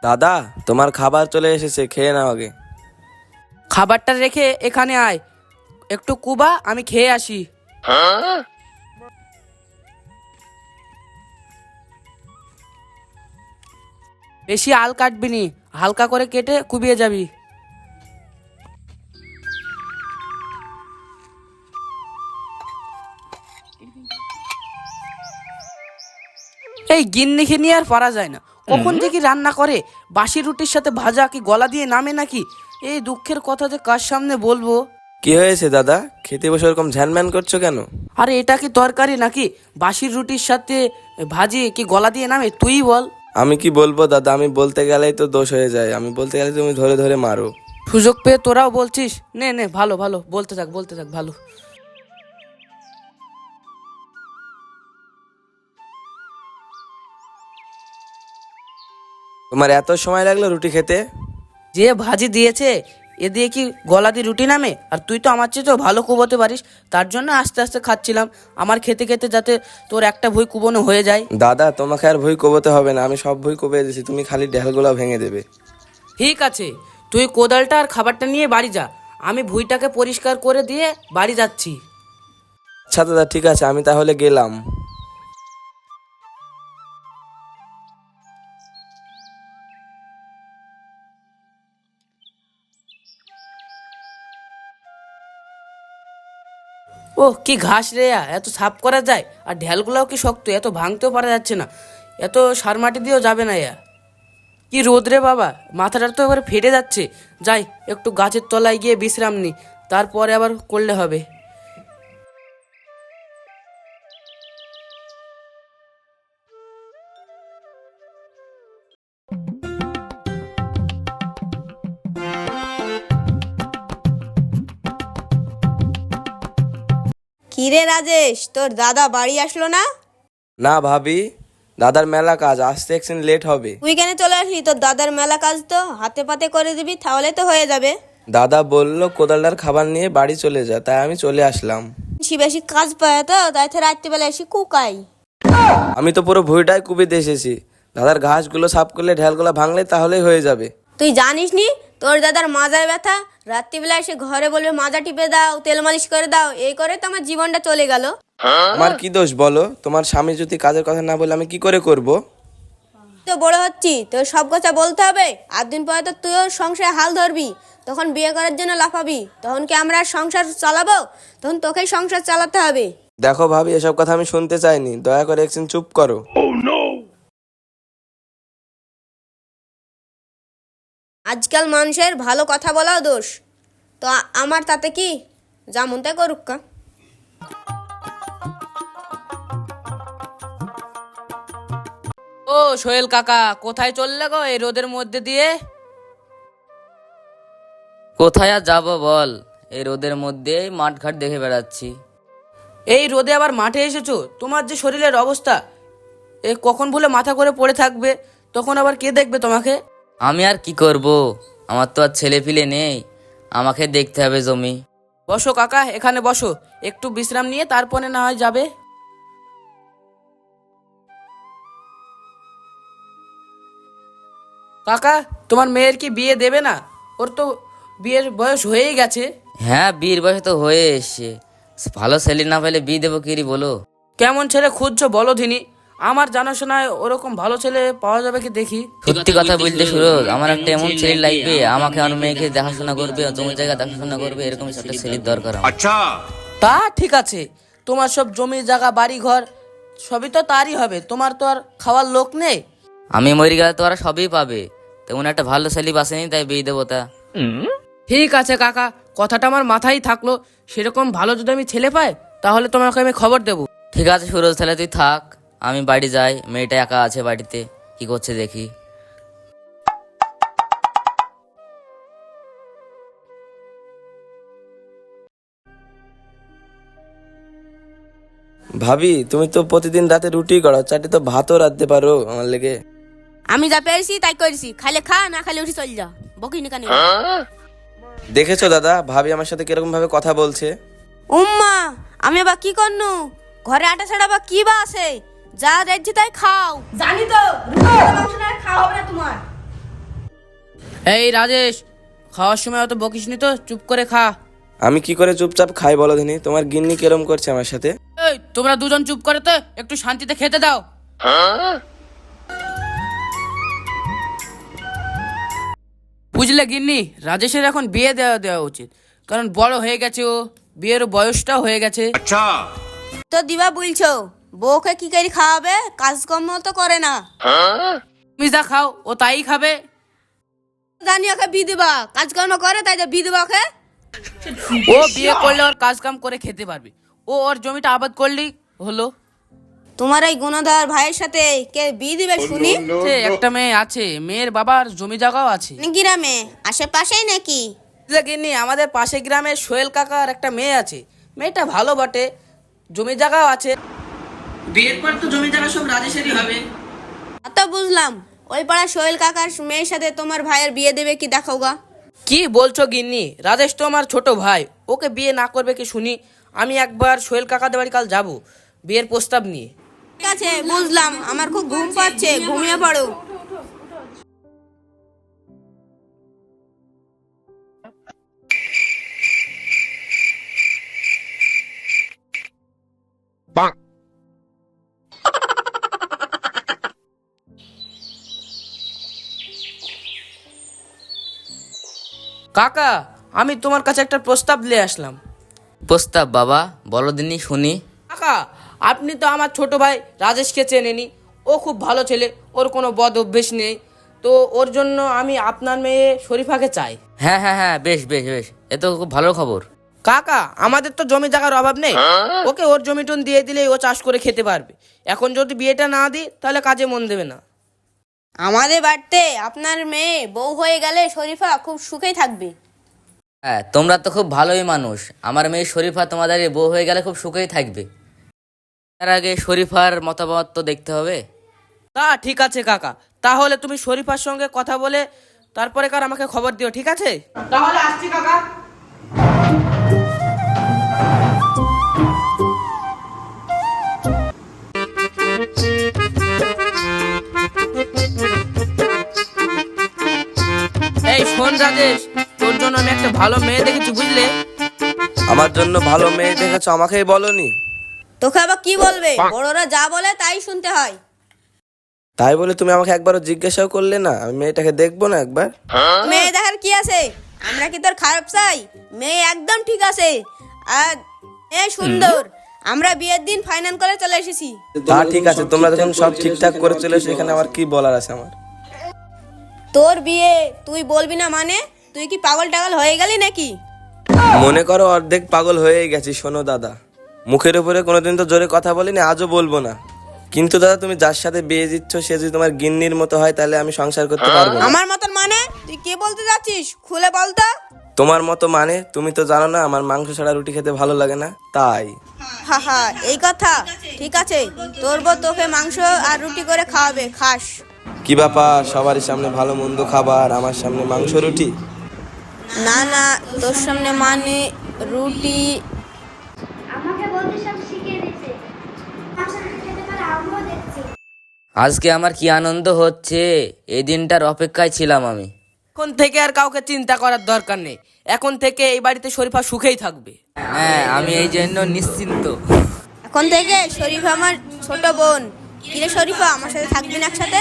দাদা, তোমার খাবার চলে এসেছে, খেয়ে নাও আগে। খাবারটা রেখে এখানে আয়, একটু কুবা, আমি খেয়ে আসি। বেশি আল কাটবি নি, হালকা করে কেটে কুবিয়ে যাবি। এই গিন্নিকে নিয়ে আর পারা যায় না, কখন যে কি রান্না করে। বাসি রুটির সাথে ভাজা কি গলা দিয়ে নামে নাকি? এই দুঃখের কথা যে কার সামনে বলবো। কি হয়েছে দাদা, খেতে বসে ওরকম ঝ্যানম্যান করছো কেন? আরে এটা কি তরকারি নাকি? বাসির রুটির সাথে ভাজি কি গলা দিয়ে নামে? তুই বল। আমি কি বলবো দাদা, আমি বলতে গেলেই তো দোষ হয়ে যায়, আমি বলতে গেলে তুমি ধরে ধরে মারো। সুযোগ পেয়ে তোরাও বলছিস? নে নে, ভালো ভালো, বলতে থাক বলতে থাক, ভালো। তোমার এত সময় লাগলো রুটি খেতে? যে ভাজি দিয়েছে এ দিয়ে কি গলা দিয়ে রুটি নামে? আর তুই তো আমার চেয়ে তো ভালো কুবোতে পারিস, তার জন্য আস্তে আস্তে খাচ্ছিলাম, আমার খেতে খেতে যাতে তোর একটা ভুঁই কুবোনো হয়ে যায়। দাদা, তোমাকে আর ভুই কোবোতে হবে না, আমি সব ভুই কোবে দিয়েছি, তুমি খালি ঢেলগুলো ভেঙে দেবে। ঠিক আছে, তুই কোদালটা আর খাবারটা নিয়ে বাড়ি যা, আমি ভুঁইটাকে পরিষ্কার করে দিয়ে বাড়ি যাচ্ছি। আচ্ছা দাদা, ঠিক আছে, আমি তাহলে গেলাম। ওহ, কি ঘাস রে, এত সাফ করা যায়? আর ঢেলগুলাও কি শক্ত, এত ভাঙতেও পারা যাচ্ছে না, এত সার মাটি দিয়েও যাবে না। কি রোদ রে বাবা, মাথাটা তো এবার ফেটে যাচ্ছে। যাই একটু গাছের তলায় গিয়ে বিশ্রাম নি, তারপরে আবার করলে হবে। কিরে রাজেশ, তোর দাদা বাড়ি আসলো না? না ভাবি, দাদার মেলা কাজ, আসতে একদিন লেট হবে। তুই কেন চলে আসলি? তোর দাদার মেলা কাজ তো হাতে পাতে করে দিবি, তাহলে তো হয়ে যাবে। দাদা বলল কোদালটার খাবার নিয়ে বাড়ি চলে যা, তাই আমি চলে আসলাম। বেশি বেশি কাজ পায় তো, তাই তো রাত্রিবেলা এসে কুকাই। আমি তো পুরো ভুঁইটাই কুবিতে এসেছি, দাদার ঘাসগুলো সাফ করলে ঢেলগুলো ভাঙলে তাহলেই হয়ে যাবে। তুই জানিস নি তোর দাদার মাজায় ব্যথা? রাত্রিবেলা এসে ঘরে বলবে মাজা টিপে দাও, তেল মালিশ করে দাও, এই করে তো আমার জীবনটা চলে গেল। আমার কি দোষ বলো? তোমার স্বামী যদি কাজের কথা না বলে আমি কি করে করব? তো বড় হচ্ছি, তোর সব কথা বলতে হবে। আর দিন পরে তো তুইও সংসারে হাল ধরবি, তখন বিয়ে করার জন্য লাফাবি, তখন কি আমরা আর সংসার চালাবো? তখন তোকেই সংসার চালাতে হবে। দেখো ভাবি, এসব কথা আমি শুনতে চাইনি, দয়া করে একদিন চুপ করো। আজকাল মানুষের ভালো কথা বলাও দোষ, তো আমার তাতে কি? যা মন তাই করুক কা। ও সোহেল কাকা, কোথায় চললে গো এই রোদের মধ্যে দিয়ে? কোথায় আর যাবো বল, এই রোদের মধ্যে মাঠ ঘাট দেখে বেড়াচ্ছি। এই রোদে আবার মাঠে এসেছো? তোমার যে শরীরের অবস্থা, এ কখন ভুলে মাথা করে পড়ে থাকবে, তখন আবার কে দেখবে তোমাকে? আমি আর কি করব, আমার তো আর ছেলে পিলে নেই, আমাকে দেখতে হবে জমি। বসো কাকা, এখানে বসো, একটু বিশ্রাম নিয়ে তারপরে না হয় যাবে। কাকা, তোমার মেয়ের কি বিয়ে দেবে না? ওর তো বিয়ের বয়স হয়েই গেছে। হ্যাঁ, বিয়ের বয়স তো হয়ে এসছে, ভালো ছেলে না পেলে বিয়ে দেবো কি বলো? কেমন ছেলে খুঁজছো বলো ধিনি, আমার জানাশোনায় ওরকম ভালো ছেলে পাওয়া যাবে কি দেখি। সত্যি কথা বলতে সুরজ, আমার একটা এমন ছেলে লাগবে, আমাকে আমার মেয়েকে দেখাশোনা করবে, জমি জায়গা দেখাশোনা করবে, এরকম একটা ছেলের দরকার আমার। তা ঠিক আছে, তোমার সব জমি জায়গা বাড়ি ঘর সবই তো তারই হবে, তোমার তো আর খাওয়ার লোক নেই। আমি মরে গেলে তো ওরা সবই পাবে, তেমন একটা ভালো ছেলে বাসেনি, তাই বিয়ে দেবো তা। ঠিক আছে কাকা, কথাটা আমার মাথায় থাকলো, সেরকম ভালো যদি আমি ছেলে পাই তাহলে তোমাকে আমি খবর দেবো। ঠিক আছে সুরজ, তাহলে তুই থাক, আমি বাড়ি যাই, মেয়েটা একা আছে বাড়িতে, কি করছে দেখি। ভাবি, তুমি তো প্রতিদিন রাতে রুটি করো, চারটে তো ভাতও রাঁধতে পারো আমার লেগে। আমি যা পেরেছি তাই করেছি, খাইলে খা, না খাইলে উঠে চল যা, বকিনি কানে। দেখেছো দাদা, ভাবি আমার সাথে কিরকম ভাবে কথা বলছে। উম্মা, আমি আবার কি করনু? ঘরে আটা ছাড়া বা কি বা আছে? যা দেখছি তাই খাও। জানি তো, রুটি মাংস না খাওয়া হবে না তোমার। এই রাজেশ, খাওয়ার সময় অত বকিস নি তো, চুপ করে খা। আমি কি করে চুপচাপ খাই বলো দিনি? তোমার গিন্নি কেরম করছে আমার সাথে? এই তোমরা দুজন চুপ করে তো, একটু শান্তিতে খেতে দাও। বুঝলে গিন্নি, রাজেশের এখন বিয়ে দেওয়া দেওয়া উচিত, কারণ বড় হয়ে গেছে, ও বিয়ের বয়সটাও হয়ে গেছে। তো দিবা বলছো, বউকে কি করে খাওয়াবে? কাজকর্ম তো করে না। তুমি যা খাও ও তাই খাবে। জানি ওকে বি দিবা, কাজকর্ম করে তাই যে বি দিবা ওকে। ও বিয়ে করলে ওর কাজ কাম করে খেতে পারবে, ও ওর জমিটা আবাদ করলেই হলো। তোমার এই গুণধর ভাইয়ের সাথে কে বি দিবে শুনি? সে একটা মেয়ে আছে, মেয়ের বাবার জমি জায়গাও আছে। গ্রামে আশেপাশেই নাকি? বুঝলে গিন্নি, আমাদের পাশে গ্রামের সোহেল কাকার একটা মেয়ে আছে, মেয়েটা ভালো বটে, জমি জায়গাও আছে। বিয়ের পর তো জমি জায়গা সব রাজেশেরই হবে। তো বুঝলাম, ওই পাড়া সোহেল কাকার মেয়ের সাথে তোমার ভাইয়ের বিয়ে দেবে কি দেখাও গা। কি বলছো গিন্নি, রাজেশ তো আমার ছোট ভাই, ওকে বিয়ে না করবে কি শুনি? আমি একবার সোহেল কাকাদের বাড়ি কাল যাবো বিয়ের প্রস্তাব নিয়ে। ঠিক আছে বুঝলাম, আমার খুব ঘুম পাচ্ছে, ঘুমিয়ে পড়ো। কাকা, আমি তোমার কাছে একটা প্রস্তাব নিয়ে আসলাম। প্রস্তাব বাবা, বলো দিনই শুনি। কাকা, আপনি তো আমার ছোট ভাই রাজেশকে চেনেনি, ও খুব ভালো ছেলে, ওর কোনো বদ অভ্যেস নেই, তো ওর জন্য আমি আপনার মেয়ে শরীফাকে চাই। হ্যাঁ হ্যাঁ হ্যাঁ, বেশ বেশ বেশ, এ তো খুব ভালো খবর। কাকা, আমাদের তো জমি জায়গার অভাব নেই, ওকে ওর জমিটুন দিয়ে দিলেই ও চাষ করে খেতে পারবে। এখন যদি বিয়েটা না দিই তাহলে কাজে মন দেবে না। আমাদের বাড়িতে আপনার মেয়ে বউ হয়ে গেলে শরীফা খুব সুখেই থাকবে। হ্যাঁ, তোমরা তো খুব ভালোই মানুষ, আমার মেয়ে শরীফা তোমাদের এই বউ হয়ে গেলে খুব সুখেই থাকবে। তার আগে শরীফার মতামত তো দেখতে হবে। তা ঠিক আছে কাকা, তাহলে তুমি শরীফার সঙ্গে কথা বলে তারপরে কার আমাকে খবর দিও, ঠিক আছে? তাহলে আসছি কাকা। এই শোন রাজেশ, তোর জন্য আমি একটা ভালো মেয়ে দেখেছি, বুঝলে? আমার জন্য ভালো মেয়ে দেখেছো, আমাকেই বলনি? তোকে আবার কি বলবে? বড়রা যা বলে তাই শুনতে হয়। তাই বলে তুমি আমাকে একবারও জিজ্ঞাসাও করলে না? আমি মেয়েটাকে দেখবো না একবার? মেয়ে দেখার কি আছে? আমরা কি তোর খারাপ চাই? মেয়ে একদম ঠিক আছে, আর মেয়ে সুন্দর। আমরা বিয়ের দিন ফাইনাল করে চলে এসেছি। তা ঠিক আছে, তোমরা যখন সব ঠিকঠাক করে চলে এসো, এখানে আমার কি বলার আছে? আমার তোর বিয়ে তুই বলবি না মানে? তুই কি পাগল টাগল হয়ে গেলি নাকি? মনে করো অর্ধেক পাগল হয়েই গেছি। শোনো দাদা, মুখের উপরে কোনোদিন তো জোরে কথা বলিনি, আজও বলবো না। কিন্তু দাদা, তুমি যার সাথে বিয়ে দিচ্ছ সে যদি তোমার গিন্নির মতো হয়, তাহলে আমি সংসার করতে পারবো না। আমার মতন মানে? তুই কি বলতে যাচ্ছিস? খুলে বল তো। তোমার মতো মানে? তুমি তো জানো না আমার মাংস ছাড়া রুটি খেতে ভালো লাগে না, তাই। হা হা, এই কথা? ঠিক আছে, তোর বউ তোকে মাংস আর রুটি করে খাওয়াবে, খাস। কি ব্যাপার, সবার সামনে ভালো মন্দ খাবার, আমার সামনে মাংস রুটি? না না, তোর সামনে মানে রুটি। আমাকে বলতে সব শিখিয়ে দিয়েছে। মাংসটা খেতে পারে আমিও দেখছি। আজকে আমার কি আনন্দ হচ্ছে, এই দিনটার অপেক্ষায় ছিলাম আমি। এখন থেকে আর কাউকে চিন্তা করার দরকার নেই, এখন থেকে এই বাড়িতে শরীফা সুখেই থাকবে। হ্যাঁ, আমি এই জন্য নিশ্চিন্ত। এখন থেকে শরীফা আমার ছোট বোন। কিরে শরীফা, আমার সাথে থাকবি না একসাথে?